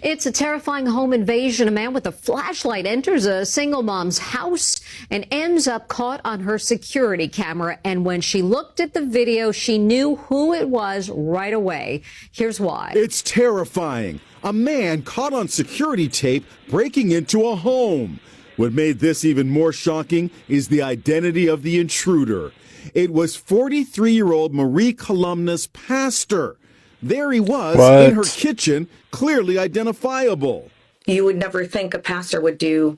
It's a terrifying home invasion. A man with a flashlight enters a single mom's house and ends up caught on her security camera. And when she looked at the video, she knew who it was right away. Here's why. It's terrifying. A man caught on security tape breaking into a home. What made this even more shocking is the identity of the intruder. It was 43-year-old Marie Columna's pastor. There he was in her kitchen, clearly identifiable. You would never think a pastor would do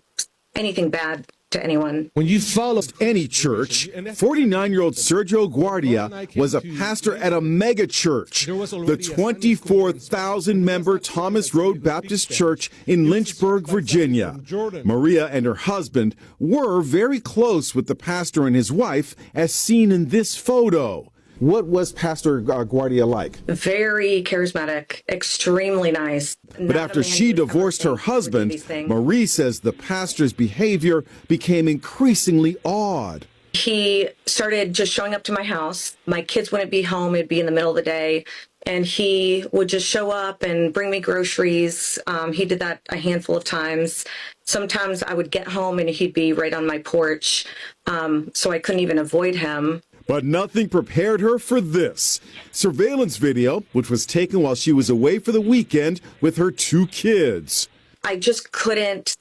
anything bad to anyone. When you follow any church, 49-year-old Sergio Guardia was a pastor at a mega church, the 24,000-member Thomas Road Baptist Church in Lynchburg, Virginia. Maria and her husband were very close with the pastor and his wife, as seen in this photo. What was Pastor Guardia like? Very charismatic, extremely nice. But after she divorced her husband, Marie says the pastor's behavior became increasingly odd. He started just showing up to my house. My kids wouldn't be home. It'd be in the middle of the day. And he would just show up and bring me groceries. He did that a handful of times. Sometimes I would get home and he'd be right on my porch. So I couldn't even avoid him. But nothing prepared her for this. Surveillance video, which was taken while she was away for the weekend with her 2 kids. I just couldn't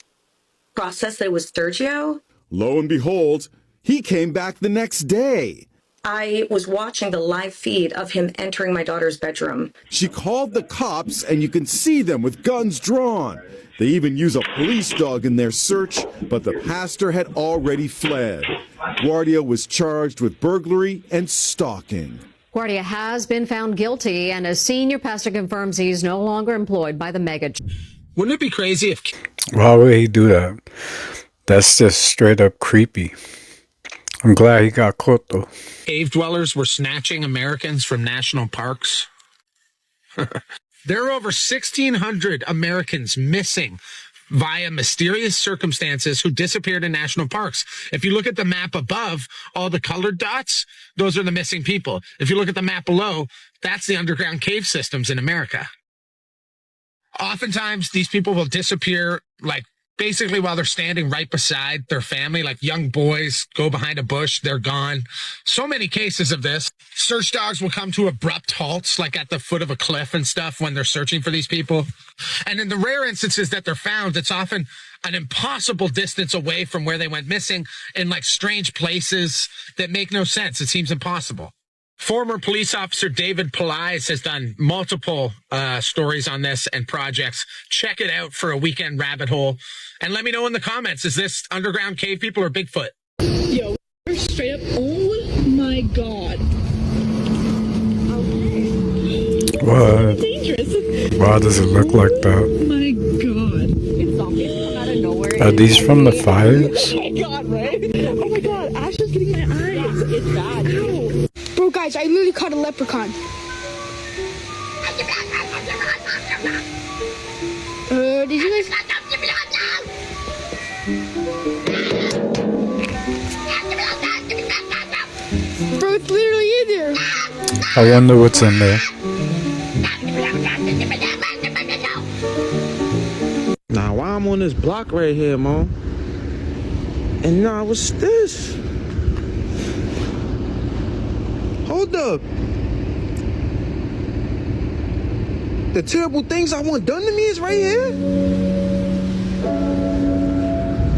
process that it was Sergio. Lo and behold, he came back the next day. I was watching the live feed of him entering my daughter's bedroom. She called the cops, and you can see them with guns drawn. They even use a police dog in their search, but the pastor had already fled. Guardia was charged with burglary and stalking. Guardia has been found guilty, and a senior pastor confirms he's no longer employed by the mega. Wouldn't it be crazy if... Why would he do that? That's just straight up creepy. I'm glad he got caught, though. Cave dwellers were snatching Americans from national parks? There are over 1,600 Americans missing via mysterious circumstances who disappeared in national parks. If you look at the map above, all the colored dots, those are the missing people. If you look at the map below, that's the underground cave systems in America. Oftentimes, these people will disappear, like, basically while they're standing right beside their family, like young boys go behind a bush, they're gone. So many cases of this. Search dogs will come to abrupt halts, like at the foot of a cliff and stuff when they're searching for these people. And in the rare instances that they're found, it's often an impossible distance away from where they went missing in like strange places that make no sense. It seems impossible. Former police officer David Pelias has done multiple stories on this and projects. Check it out for a weekend rabbit hole. And let me know in the comments, is this underground cave people or Bigfoot? Yo, we're straight up. Oh my God. What? Dangerous. Why does it look like that? Oh my God. It's zombies come out of nowhere. Are these from the fires? Oh my God, right? Oh my God, Ash is getting my eyes. It's bad. Ow. Bro, guys, I literally caught a leprechaun. Did you guys... Bro, it's literally in there. I wonder what's in there. Nah, why I'm on this block right here, Mom? And nah, what's this? Hold up. The terrible things I want done to me is right here?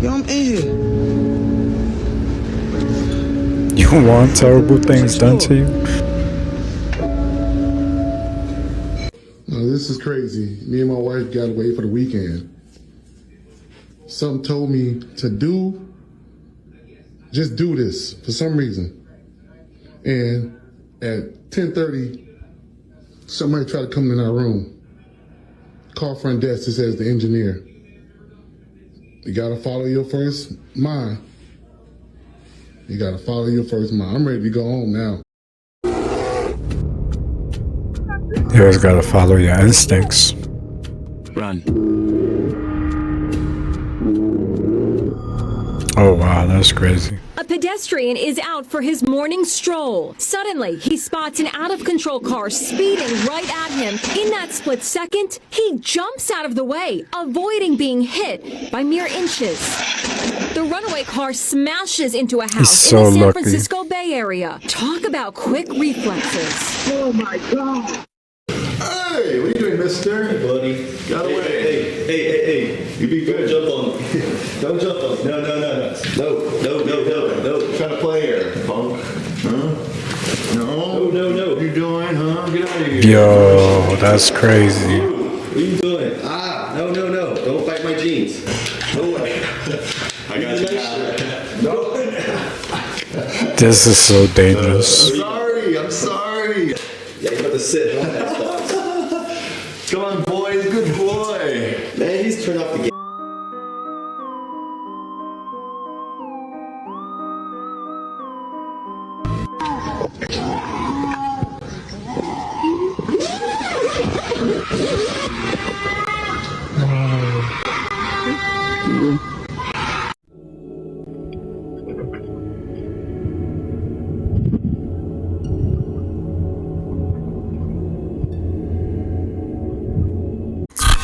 Yo, I'm in here. You want terrible things done to you? No, this is crazy. Me and my wife got away for the weekend. Something told me to just do this for some reason. And at 10:30, somebody tried to come in our room. Call front desk, it says the engineer. You gotta follow your first mind. You gotta follow your first mind. I'm ready to go home now. You always gotta follow your instincts. Run. Oh, wow, that's crazy. A pedestrian is out for his morning stroll. Suddenly, he spots an out-of-control car speeding right at him. In that split second, he jumps out of the way, avoiding being hit by mere inches. The runaway car smashes into a house in the San Francisco Bay Area. Talk about quick reflexes. Oh my God. Hey, what are you doing, mister? Hey, buddy. Got away. Hey. You be good. Don't jump on me. Don't jump on me. No. Trying to play here, punk. Huh? No. What are you doing, huh? Get out of here. Yo, that's crazy. What are you doing? No. Don't bite my jeans. No way. I got you. No. This is so dangerous. I'm sorry. Yeah, you got to sit on that stuff. Come on, boys. Good boy. Man, he's turned off the game.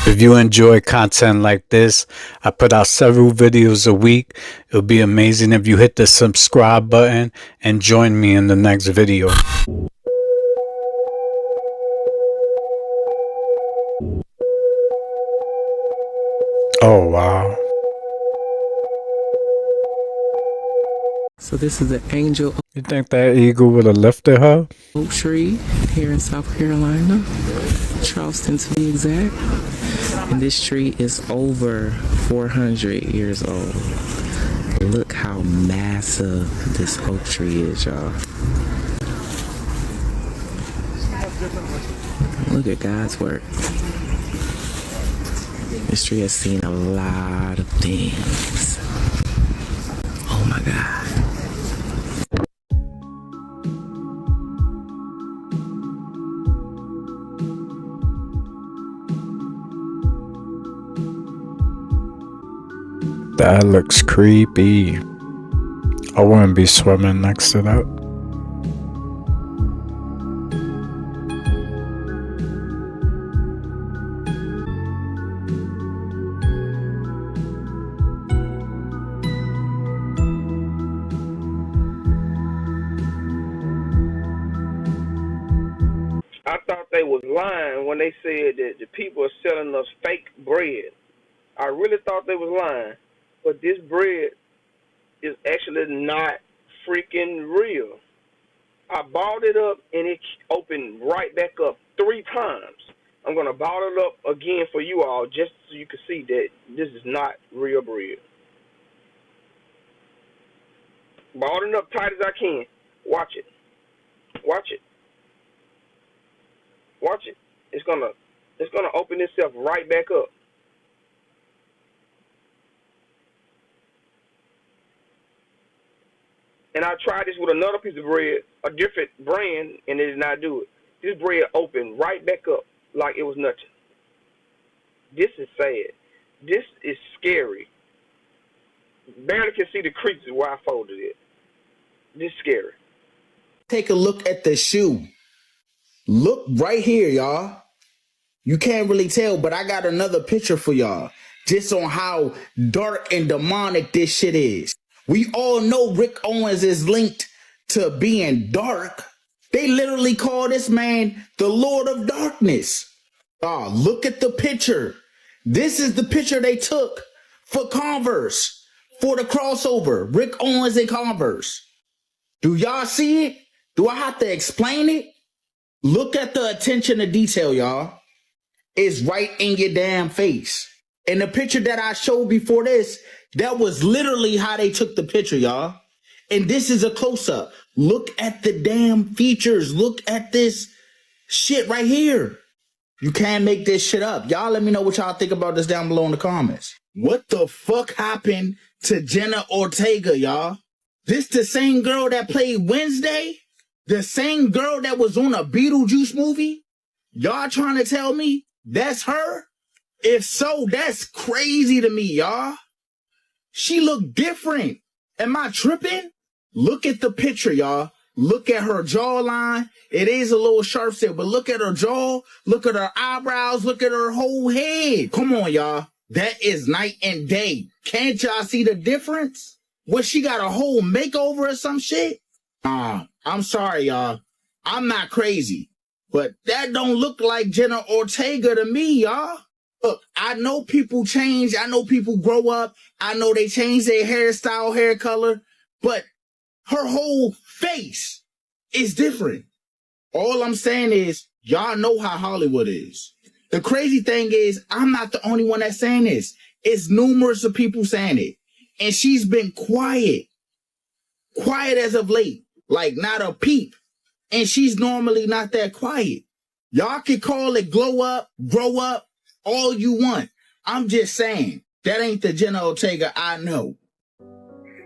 If you enjoy content like this, I put out several videos a week. It would be amazing if you hit the subscribe button and join me in the next video. Oh, wow. So this is the Angel You think that eagle would have lifted her? Oak Tree here in South Carolina, Charleston to be exact. And this tree is over 400 years old. Look how massive this oak tree is, y'all. Look at God's work. This tree has seen a lot of things. Oh my God. That looks creepy. I wouldn't be swimming next to that. I thought they was lying when they said that the people are selling us fake bread. I really thought they was lying. But this bread is actually not freaking real. I balled it up and it opened right back up 3 times. I'm going to ball it up again for you all just so you can see that this is not real bread. Ball it up tight as I can. Watch it. Watch it. Watch it. It's gonna open itself right back up. And I tried this with another piece of bread, a different brand, and it did not do it. This bread opened right back up like it was nothing. This is sad. This is scary. Barely can see the creases where I folded it. This is scary. Take a look at the shoe. Look right here, y'all. You can't really tell, but I got another picture for y'all just on how dark and demonic this shit is. We all know Rick Owens is linked to being dark. They literally call this man the Lord of Darkness. Look at the picture. This is the picture they took for Converse, for the crossover, Rick Owens and Converse. Do y'all see it? Do I have to explain it? Look at the attention to detail, y'all. It's right in your damn face. And the picture that I showed before this, that was literally how they took the picture, y'all. And this is a close-up. Look at the damn features. Look at this shit right here. You can't make this shit up. Y'all let me know what y'all think about this down below in the comments. What the fuck happened to Jenna Ortega, y'all? This the same girl that played Wednesday? The same girl that was on a Beetlejuice movie? Y'all trying to tell me that's her? If so, that's crazy to me, y'all. She looked different. Am I tripping? Look at the picture, y'all. Look at her jawline. It is a little sharp set, but look at her jaw. Look at her eyebrows. Look at her whole head. Come on, y'all. That is night and day. Can't y'all see the difference? What, she got a whole makeover or some shit? I'm sorry, y'all. I'm not crazy, but that don't look like Jenna Ortega to me, y'all. Look, I know people change. I know people grow up. I know they change their hairstyle, hair color, but her whole face is different. All I'm saying is, y'all know how Hollywood is. The crazy thing is, I'm not the only one that's saying this. It's numerous of people saying it. And she's been quiet. Quiet as of late. Like, not a peep. And she's normally not that quiet. Y'all can call it glow up, grow up, all you want. I'm just saying, that ain't the Jenna Ortega I know.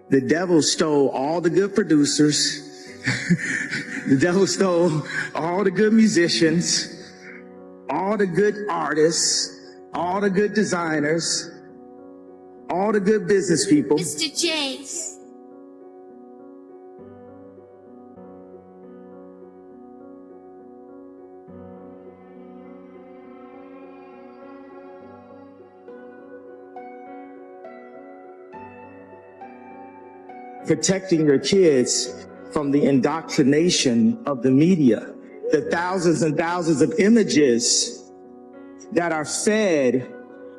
The devil stole all the good producers. The devil stole all the good musicians, all the good artists, all the good designers, all the good business people. Mr. Chase. Protecting your kids from the indoctrination of the media, the thousands and thousands of images that are fed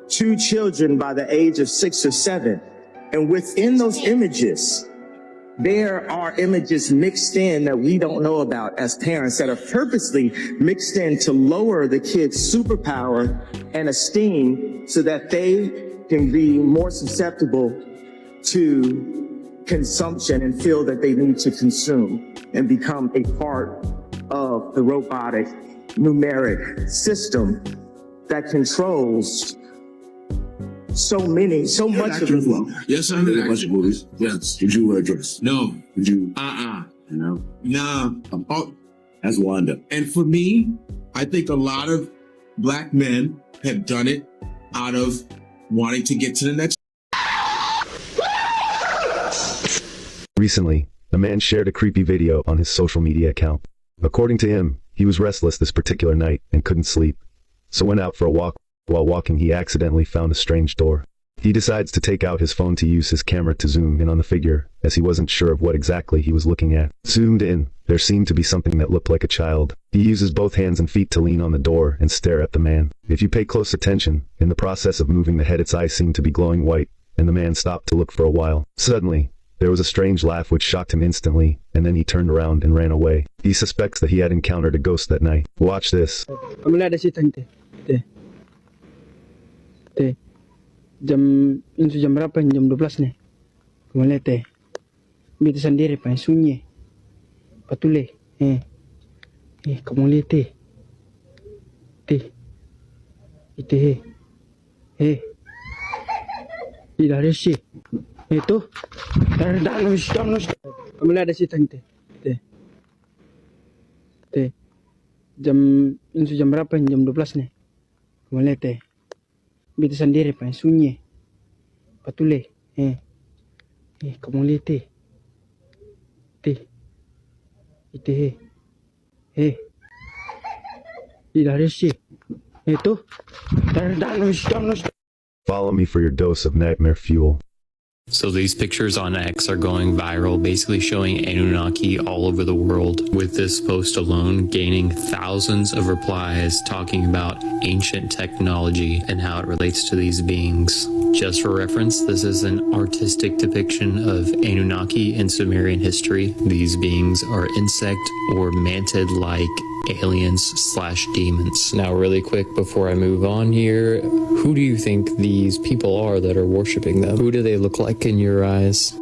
to children by the age of 6 or 7. And within those images, there are images mixed in that we don't know about as parents that are purposely mixed in to lower the kids' superpower and esteem so that they can be more susceptible to consumption and feel that they need to consume and become a part of the robotic numeric system that controls so much of it. Yes, I did a bunch of movies. Yes. Did you wear a dress? No. Did you? No. Nah. That's Wanda. And for me, I think a lot of black men have done it out of wanting to get to the next. Recently, a man shared a creepy video on his social media account. According to him, he was restless this particular night and couldn't sleep, so went out for a walk. While walking, he accidentally found a strange door. He decides to take out his phone to use his camera to zoom in on the figure, as he wasn't sure of what exactly he was looking at. Zoomed in, there seemed to be something that looked like a child. He uses both hands and feet to lean on the door and stare at the man. If you pay close attention, in the process of moving the head, its eyes seemed to be glowing white, and the man stopped to look for a while. Suddenly, there was a strange laugh which shocked him instantly, and then he turned around and ran away. He suspects that he had encountered a ghost that night. Watch this. Jam berapa? Jam 12 nih. Kemana teh? Bita sendiri pa sunyi. Patule. Kamu lihat teh. Itu Tidak ada sih. Itu. Danus. Kemana ada sih tante? Teh. Jam berapa? Jam 12 nih. Kemana teh? Bita sendiri pa sunyi. Patule. Kamu lihat teh. Itu Tidak ada sih. Itu. Danus. Follow me for your dose of nightmare fuel. So these pictures on X are going viral, basically showing Anunnaki all over the world, with this post alone gaining thousands of replies talking about ancient technology and how it relates to these beings. Just for reference, this is an artistic depiction of Anunnaki in Sumerian history. These beings are insect or mantid-like aliens/demons. Now, really quick before I move on here, who do you think these people are that are worshiping them? Who do they look like in your eyes?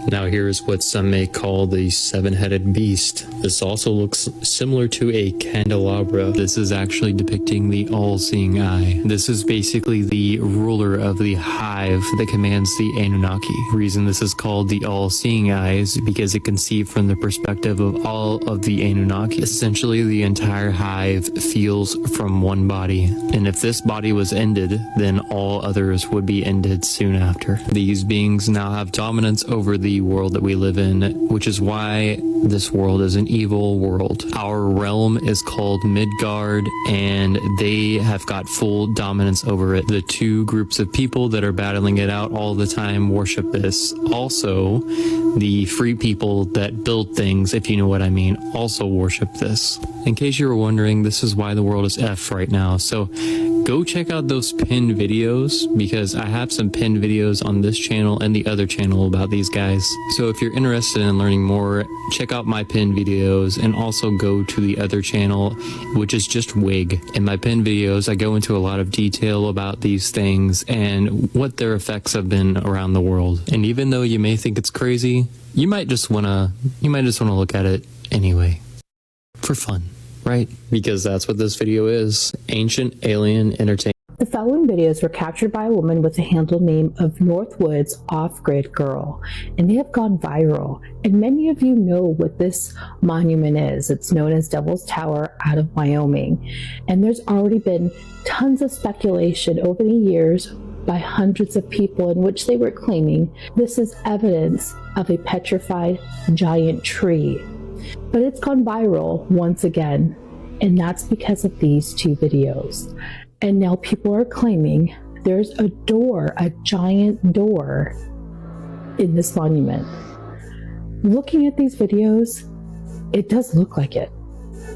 Now here's what some may call the seven-headed beast. This also looks similar to a candelabra. This is actually depicting the all-seeing eye. This is basically the ruler of the hive that commands the Anunnaki. The reason this is called the all-seeing eye is because it can see from the perspective of all of the Anunnaki. Essentially, the entire hive feels from one body. And if this body was ended, then all others would be ended soon after. These beings now have dominance over the crazy world that we live in, which is why this world is an evil world. Our realm is called Midgard, and they have got full dominance over it. The two groups of people that are battling it out all the time worship this. Also, the free people that build things, if you know what I mean, also worship this. In case you were wondering, this is why the world is F right now. So go check out those pinned videos, because I have some pinned videos on this channel and the other channel about these guys. So if you're interested in learning more, check out my pinned videos, and also go to the other channel, which is just Wig. In my pinned videos, I go into a lot of detail about these things and what their effects have been around the world. And even though you may think it's crazy, you might just wanna look at it anyway. For fun, right? Because that's what this video is. Ancient Alien Entertainment. The following videos were captured by a woman with the handle name of Northwoods Off-Grid Girl, and they have gone viral. And many of you know what this monument is. It's known as Devil's Tower out of Wyoming. And there's already been tons of speculation over the years by hundreds of people in which they were claiming this is evidence of a petrified giant tree. But it's gone viral once again, and that's because of these two videos. And now people are claiming there's a door, a giant door in this monument. Looking at these videos, it does look like it,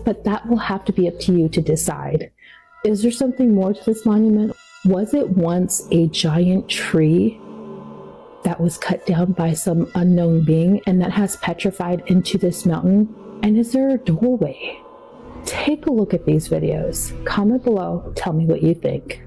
but that will have to be up to you to decide. Is there something more to this monument? Was it once a giant tree that was cut down by some unknown being and that has petrified into this mountain? And is there a doorway? Take a look at these videos. Comment below, tell me what you think.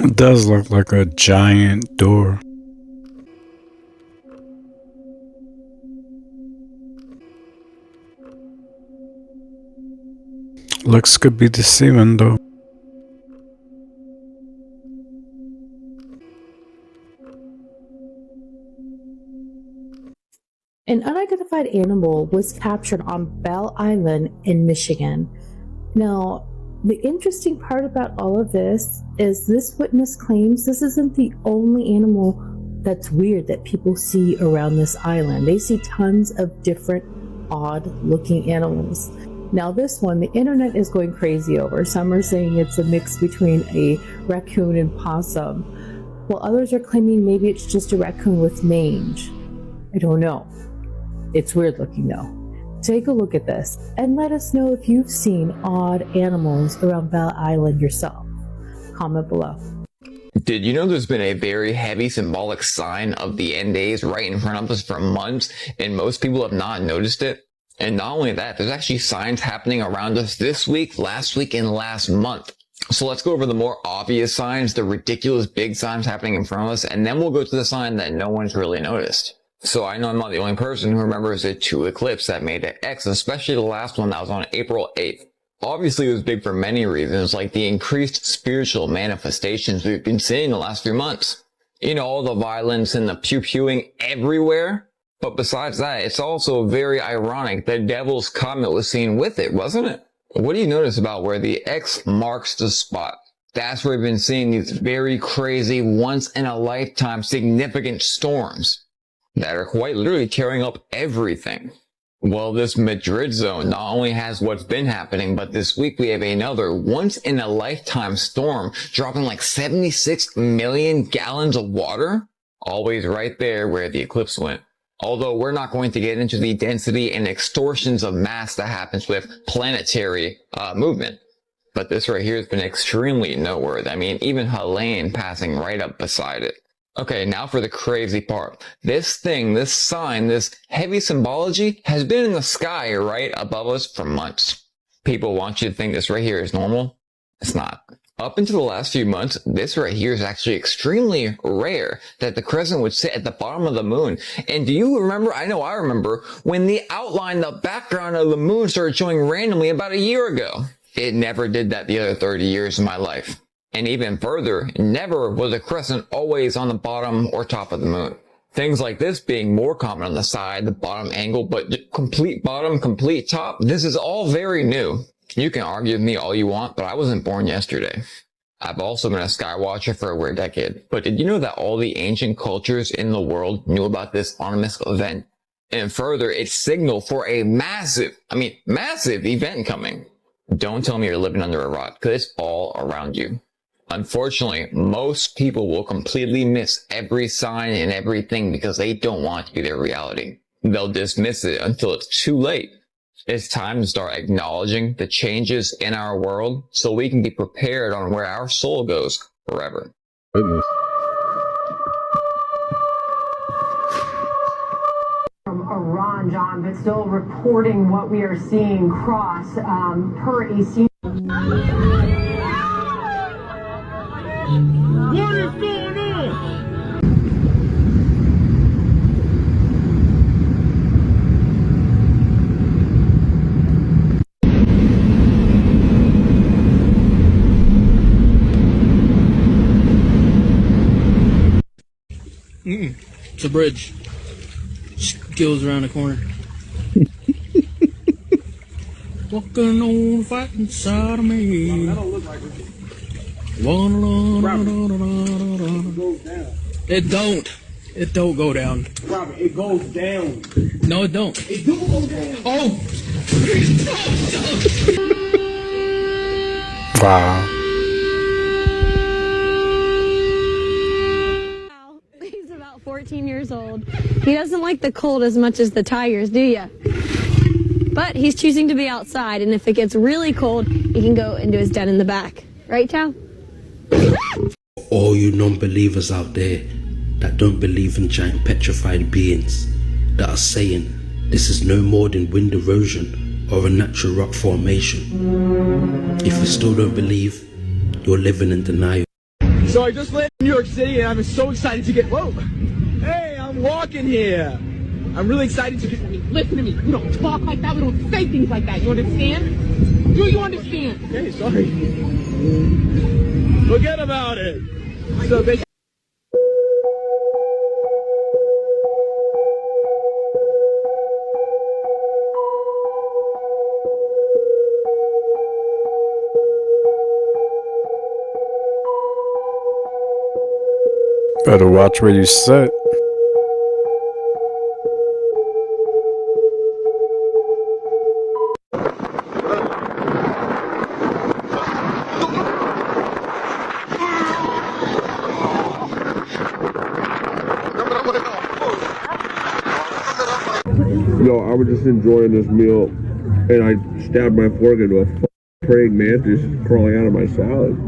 It does look like a giant door. Looks could be deceiving though. An unidentified animal was captured on Bell Island in Michigan. Now, the interesting part about all of this is this witness claims this isn't the only animal that's weird that people see around this island. They see tons of different odd looking animals. Now this one, the internet is going crazy over. Some are saying it's a mix between a raccoon and possum, while others are claiming maybe it's just a raccoon with mange. I don't know. It's weird looking though. Take a look at this and let us know if you've seen odd animals around Bell Island yourself. Comment below. Did you know there's been a very heavy symbolic sign of the end days right in front of us for months, and most people have not noticed it? And not only that, there's actually signs happening around us this week, last week, and last month. So let's go over the more obvious signs, the ridiculous big signs happening in front of us, and then we'll go to the sign that no one's really noticed. So I know I'm not the only person who remembers the two eclipses that made it X, especially the last one that was on April 8th. Obviously, it was big for many reasons, like the increased spiritual manifestations we've been seeing the last few months. You know, all the violence and the pew-pewing everywhere. But besides that, it's also very ironic that Devil's Comet was seen with it, wasn't it? What do you notice about where the X marks the spot? That's where we've been seeing these very crazy, once-in-a-lifetime significant storms that are quite literally tearing up everything. Well, this Madrid zone not only has what's been happening, but this week we have another once-in-a-lifetime storm dropping like 76 million gallons of water, always right there where the eclipse went. Although we're not going to get into the density and extortions of mass that happens with planetary movement. But this right here has been extremely noteworthy. I mean, even Helene passing right up beside it. Okay, now for the crazy part. This thing, this sign, this heavy symbology has been in the sky right above us for months. People want you to think this right here is normal. It's not. Up until the last few months, this right here is actually extremely rare that the crescent would sit at the bottom of the moon. And do you remember, I know I remember, when the outline, the background of the moon started showing randomly about a year ago. It never did that the other 30 years of my life. And even further, never was a crescent always on the bottom or top of the moon. Things like this being more common on the side, the bottom angle, but complete bottom, complete top, this is all very new. You can argue with me all you want, but I wasn't born yesterday. I've also been a skywatcher for over a decade. But did you know that all the ancient cultures in the world knew about this ominous event? And further, it signaled for a massive event coming. Don't tell me you're living under a rock, because it's all around you. Unfortunately, most people will completely miss every sign and everything because they don't want it to be their reality. They'll dismiss it until it's too late. It's time to start acknowledging the changes in our world so we can be prepared on where our soul goes forever. Goodness. From Iran, John, but still reporting what we are seeing cross per a scene. What is going on? It's a bridge. Just goes around the corner. Walking on the fighting side of me. That don't look like it. It don't. It don't go down. Robert, it goes down. No, it don't. It do go down. Oh! Wow. He's about 14 years old. He doesn't like the cold as much as the tigers, do ya? But he's choosing to be outside, and if it gets really cold, he can go into his den in the back. Right, Chow? All you non-believers out there that don't believe in giant petrified beings that are saying this is no more than wind erosion or a natural rock formation. If you still don't believe, you're living in denial. So I just landed in New York City and I'm so excited to get, whoa! Hey, I'm walking here. I'm really excited to get, Listen to me. We don't talk like that. We don't say things like that. You understand? Do you understand? okay, sorry. Forget about it. So basically, Better watch where you sit. No, I was just enjoying this meal, and I stabbed my fork into a praying mantis crawling out of my salad.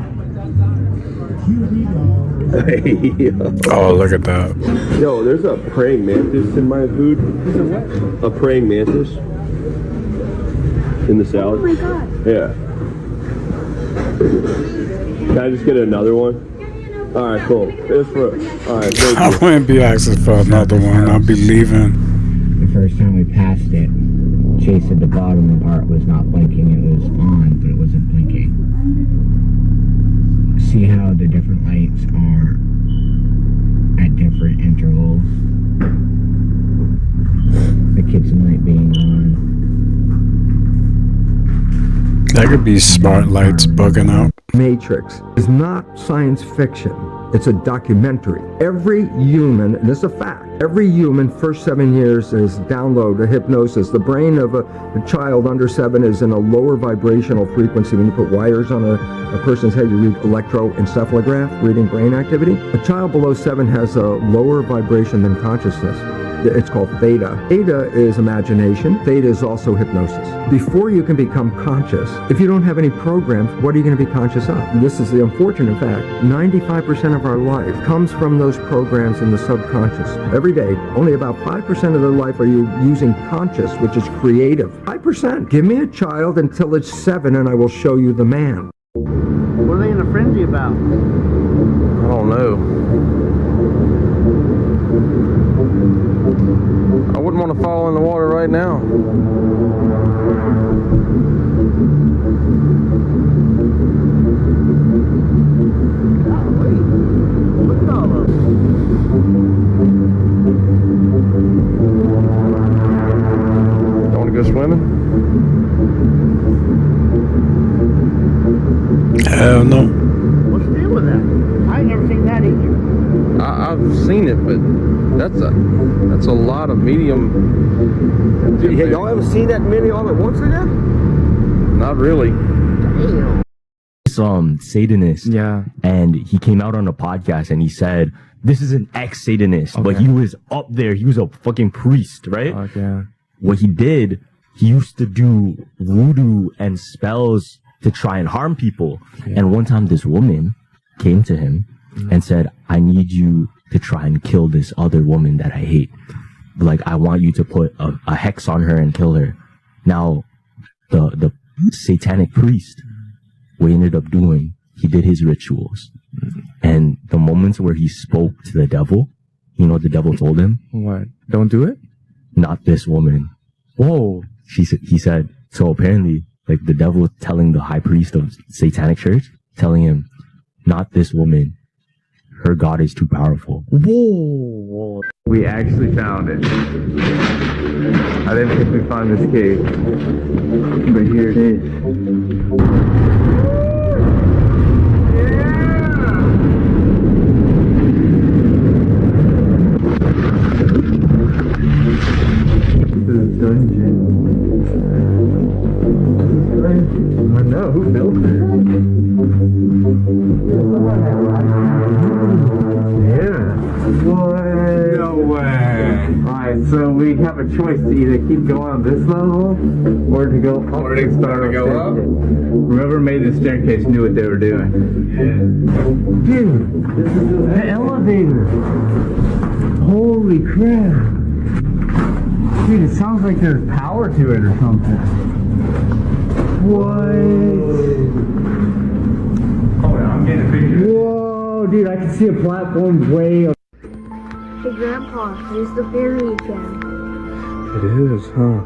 Oh, look at that. Yo, there's a praying mantis in my food. A praying mantis in the salad. Oh my god. Yeah. Can I just get another one? All right, cool. It's for. All right, thank you. I wouldn't be asking for another one. I'll be leaving. The first time we passed it, Chase said the bottom part was not blinking. It was on, but it wasn't blinking. See how the different lights are at different intervals. The kitchen light being on. That could be smart lights bugging out. Matrix is not science fiction. It's a documentary. Every human, and this is a fact, every human first 7 years is download a hypnosis. The brain of a child under 7 is in a lower vibrational frequency. When you put wires on a person's head, you read electroencephalograph, reading brain activity. A child below 7 has a lower vibration than consciousness. It's called theta. Theta is imagination. Theta is also hypnosis. Before you can become conscious, if you don't have any programs, what are you going to be conscious of? This is the unfortunate fact. 95% of our life comes from those programs in the subconscious. Every day, only about 5% of their life are you using conscious, which is creative. 5%. Give me a child until it's 7 and I will show you the man. What are they in a frenzy about? I don't know. I wouldn't want to fall in the water right now. Look at all of them. swimming? Hell no. What's the deal with that? I ain't never seen that either. I've seen it, but that's a lot of medium. Yeah, y'all ever seen that many all at once again? Not really. Damn. Satanist. Yeah. And he came out on a podcast and he said, this is an ex-Satanist, but he was up there. He was a fucking priest, right? Okay. What he did, he used to do voodoo and spells to try and harm people. Yeah. And one time this woman came to him and said, I need you to try and kill this other woman that I hate. Like, I want you to put a hex on her and kill her. Now, the satanic priest, what he ended up doing, he did his rituals. And the moments where he spoke to the devil, you know what the devil told him? What? Don't do it? Not this woman. Whoa. He said, so apparently, like the devil telling the high priest of Satanic Church, telling him, not this woman. Her God is too powerful. Whoa. We actually found it. I didn't think we'd find this cave, but here it is. This is a dungeon. I know, who built it? Yeah. What? No way. Alright, so we have a choice to either keep going on this level or to go up. Or to start to go up. Whoever made the staircase knew what they were doing. Yeah. Dude, the elevator. Holy crap. Dude, it sounds like there's power to it or something. What? Hold on, I'm getting a picture. Whoa, dude, I can see a platform way up. Hey, Grandpa, here's the fairy again. It is, huh?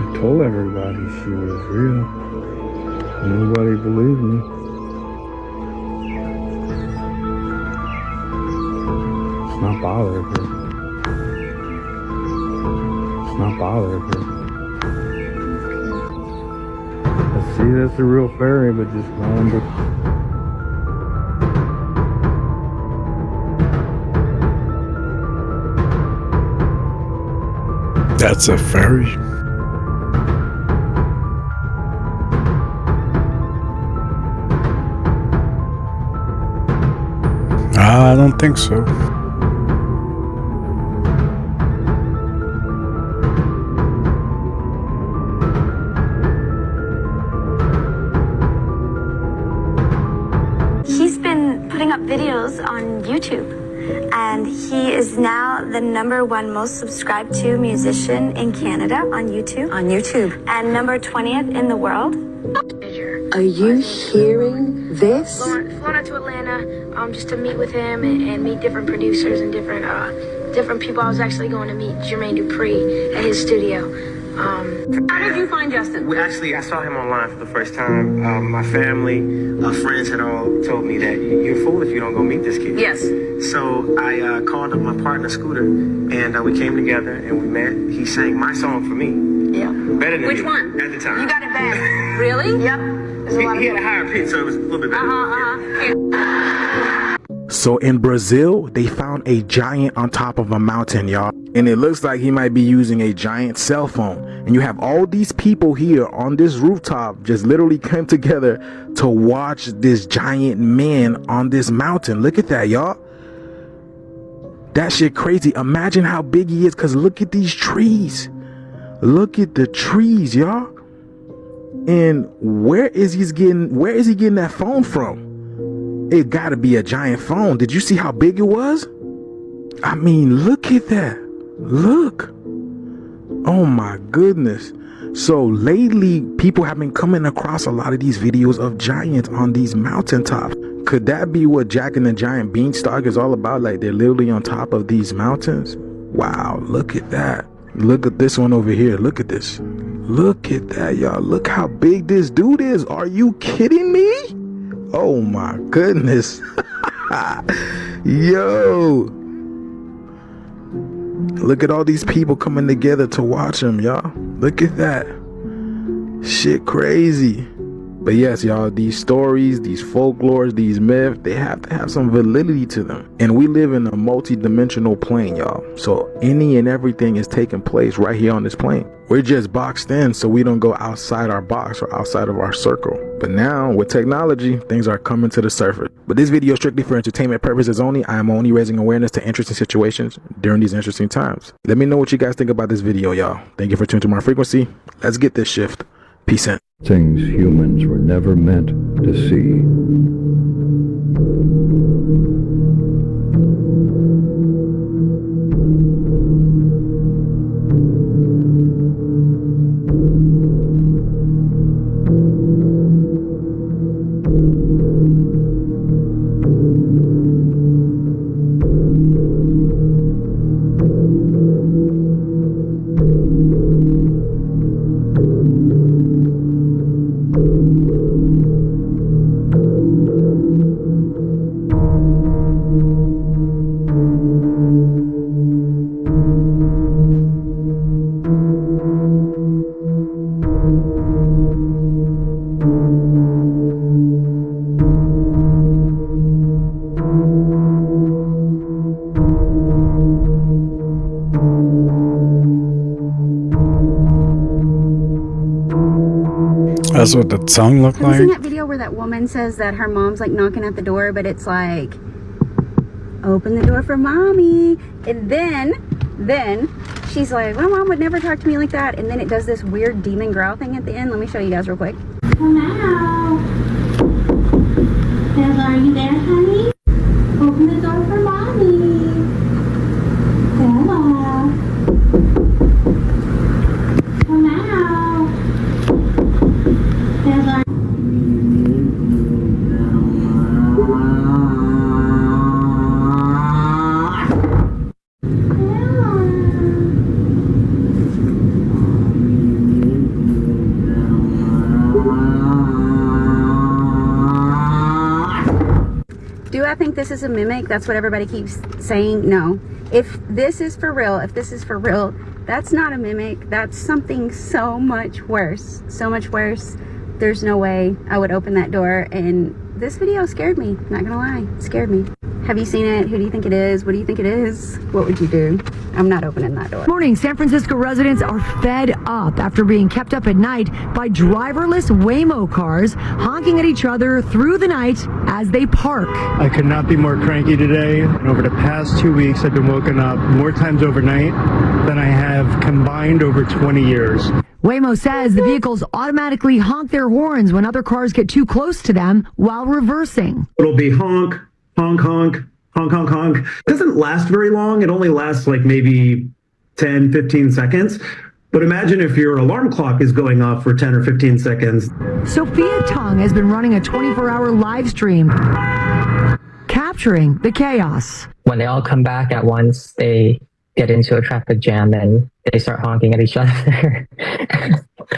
I told everybody she was real. Nobody believed me. It's not bothering her. It's not bothering her. I see that's a real fairy, but just remember. That's a fairy. I don't think so. He's been putting up videos on YouTube, and he is now the #1 most subscribed to musician in Canada on YouTube. And number 20th in the world. Are you hearing this? Flown out to Atlanta just to meet with him and meet different producers and different people. I was actually going to meet Jermaine Dupri at his studio. How did you find Justin? I saw him online for the first time. My family, friends had all told me that you're a fool if you don't go meet this kid. Yes. So I called up my partner, Scooter, and we came together and we met. He sang my song for me. Yeah. Better than Which me one? at the time. You got it bad. Really? Yep. He had a higher pitch, so it was a little bit better. So in Brazil, they found a giant on top of a mountain, y'all. And it looks like he might be using a giant cell phone. And you have all these people here on this rooftop just literally came together to watch this giant man on this mountain. Look at that, y'all. That shit crazy. Imagine how big he is, because look at these trees. Look at the trees, y'all. And where is he getting that phone from? It gotta be a giant phone. Did you see how big it was? I mean, look at that. Look. Oh my goodness. So lately, people have been coming across a lot of these videos of giants on these mountaintops. Could that be what Jack and the Giant Beanstalk is all about? Like they're literally on top of these mountains? Wow, look at that. Look at this one over here. Look at this. Look at that, y'all. Look how big this dude is. Are you kidding me? Oh my goodness. Yo. Look at all these people coming together to watch him, y'all. Look at that. Shit crazy. But yes, y'all, these stories, these folklores, these myths, they have to have some validity to them. And we live in a multi-dimensional plane, y'all. So any and everything is taking place right here on this plane. We're just boxed in so we don't go outside our box or outside of our circle. But now with technology, things are coming to the surface. But this video is strictly for entertainment purposes only. I am only raising awareness to interesting situations during these interesting times. Let me know what you guys think about this video, y'all. Thank you for tuning to my frequency. Let's get this shift. Peace out. Things humans were never meant to see. That's what the tongue looked Have you like. seen that video where that woman says that her mom's like knocking at the door, but it's like, open the door for mommy. And then she's like, my mom would never talk to me like that. And then it does this weird demon growl thing at the end. Let me show you guys real quick. Come out. Bella, are you there, honey? Open the door for mommy. Bella. Come out. Bella. Do I think this is a mimic? That's what everybody keeps saying. No. If this is for real, that's not a mimic. That's something so much worse. So much worse. There's no way I would open that door. And this video scared me. Not gonna lie. It scared me. Have you seen it? Who do you think it is? What do you think it is? What would you do? I'm not opening that door. Morning, San Francisco residents are fed up after being kept up at night by driverless Waymo cars honking at each other through the night as they park. I could not be more cranky today. And over the past 2 weeks, I've been woken up more times overnight than I have combined over 20 years. Waymo says the vehicles automatically honk their horns when other cars get too close to them while reversing. It'll be honk, honk, honk, honk, honk, honk. It doesn't last very long. It only lasts like maybe 10, 15 seconds. But imagine if your alarm clock is going off for 10 or 15 seconds. Sophia Tong has been running a 24-hour live stream capturing the chaos. When they all come back at once, they get into a traffic jam and they start honking at each other.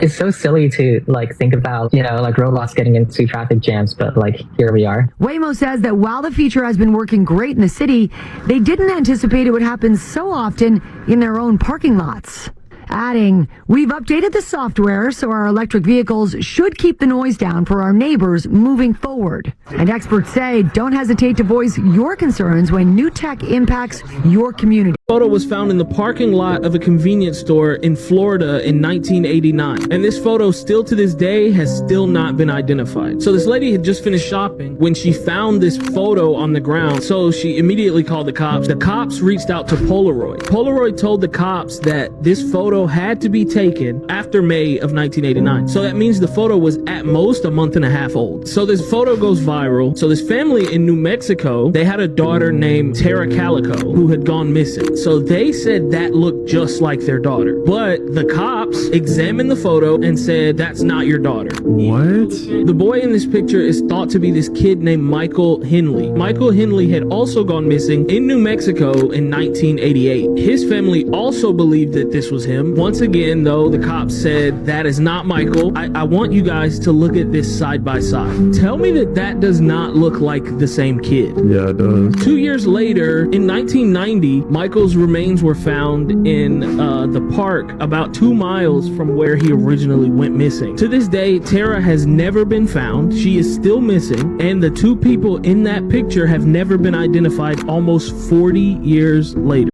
It's so silly to think about, robots getting into traffic jams, but here we are. Waymo says that while the feature has been working great in the city, they didn't anticipate it would happen so often in their own parking lots. Adding, we've updated the software so our electric vehicles should keep the noise down for our neighbors moving forward. And experts say don't hesitate to voice your concerns when new tech impacts your community. Photo was found in the parking lot of a convenience store in Florida in 1989. And this photo still to this day has still not been identified. So this lady had just finished shopping when she found this photo on the ground. So she immediately called the cops. The cops reached out to Polaroid. Polaroid told the cops that this photo had to be taken after May of 1989. So that means the photo was at most a month and a half old. So this photo goes viral. So this family in New Mexico, they had a daughter named Tara Calico who had gone missing. So they said that looked just like their daughter. But the cops examined the photo and said, that's not your daughter. What? The boy in this picture is thought to be this kid named Michael Henley. Michael Henley had also gone missing in New Mexico in 1988. His family also believed that this was him. him. Once again, though, the cops said that is not Michael. I want you guys to look at this side by side. Tell me that that does not look like the same kid. Yeah, it does. 2 years later, in 1990, Michael's remains were found in the park about 2 miles from where he originally went missing. To this day, Tara has never been found. She is still missing, and the 2 people in that picture have never been identified almost 40 years later.